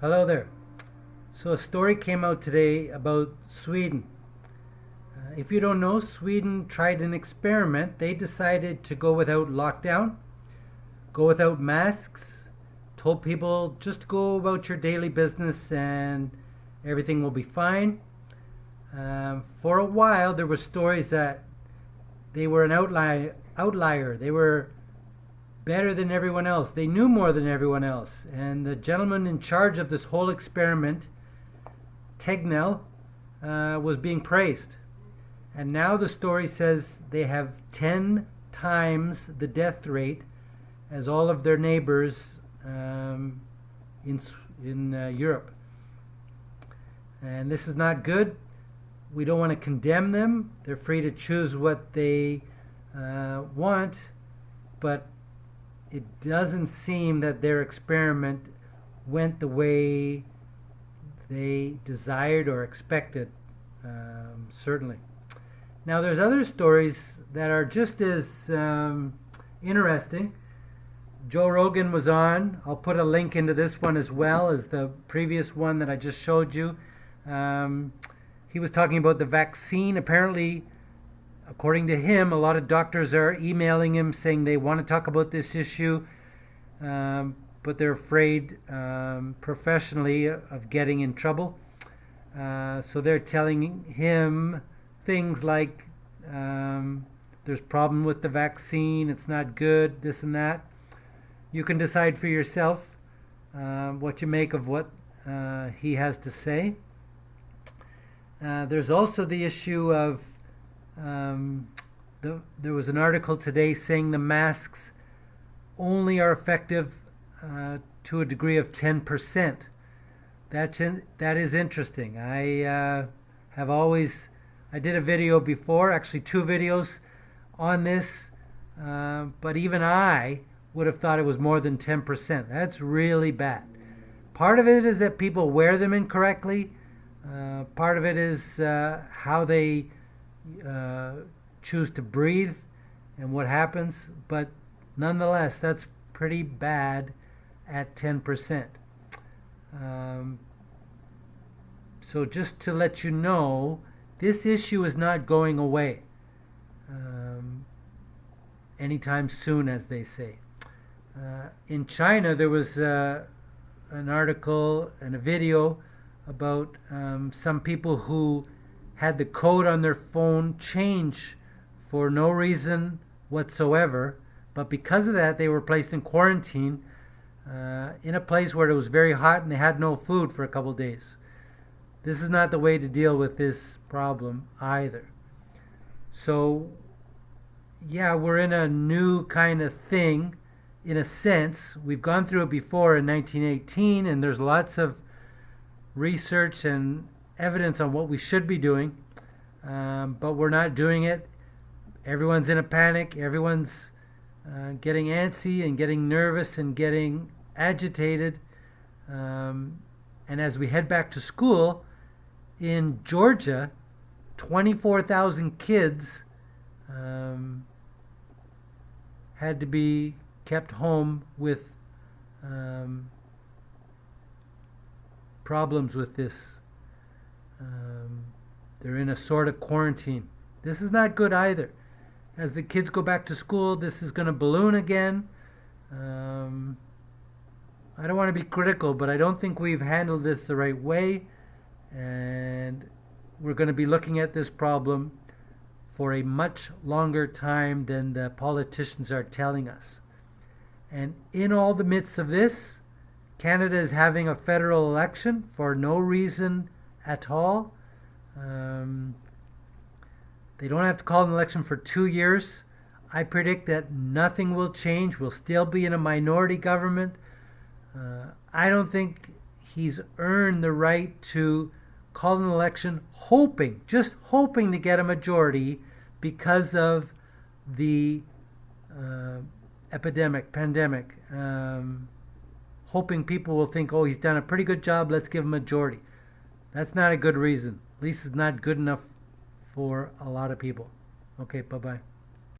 Hello there. So a story came out today about Sweden. If you don't know, Sweden tried an experiment. They decided to go without lockdown, go without masks, told people just go about your daily business and everything will be fine. For a while, there were stories that they were an outlier. They were better than everyone else. They knew more than everyone else. And the gentleman in charge of this whole experiment, Tegnell, was being praised. And now the story says they have 10 times the death rate as all of their neighbors in Europe. And this is not good. We don't want to condemn them. They're free to choose what they want, but it doesn't seem that their experiment went the way they desired or expected, certainly. Now, there's other stories that are just as interesting. Joe Rogan was on. I'll put a link into this one as well as the previous one that I just showed you. He was talking about the vaccine. Apparently, according to him, a lot of doctors are emailing him saying they want to talk about this issue, but they're afraid professionally of getting in trouble. So they're telling him things like there's problem with the vaccine, it's not good, this and that. You can decide for yourself what you make of what he has to say. There's also the issue of there was an article today saying the masks only are effective to a degree of 10%. That is interesting. I did a video before, actually 2 videos on this, but even I would have thought it was more than 10%. That's really bad. Part of it is that people wear them incorrectly. Part of it is how they choose to breathe and what happens, but nonetheless, that's pretty bad at 10%. So just to let you know, this issue is not going away anytime soon, as they say. In China, there was an article and a video about some people who had the code on their phone change for no reason whatsoever, but because of that, they were placed in quarantine in a place where it was very hot and they had no food for a couple of days. This is not the way to deal with this problem either. So, yeah, we're in a new kind of thing, in a sense. We've gone through it before in 1918, and there's lots of research and evidence on what we should be doing, but we're not doing it. Everyone's in a panic. Everyone's getting antsy and getting nervous and getting agitated. And as we head back to school, in Georgia, 24,000 kids had to be kept home with problems with this. They're in a sort of quarantine. This is not good either. As the kids go back to school, this is going to balloon again. I don't want to be critical, but I don't think we've handled this the right way. And we're going to be looking at this problem for a much longer time than the politicians are telling us. And in all the midst of this, Canada is having a federal election for no reason at all. They don't have to call an election for 2 years. I predict that nothing will change. We'll still be in a minority government. I don't think he's earned the right to call an election just hoping to get a majority because of the pandemic. Hoping people will think, oh, he's done a pretty good job, let's give him a majority. That's not a good reason. At least it's not good enough for a lot of people. Okay, bye-bye.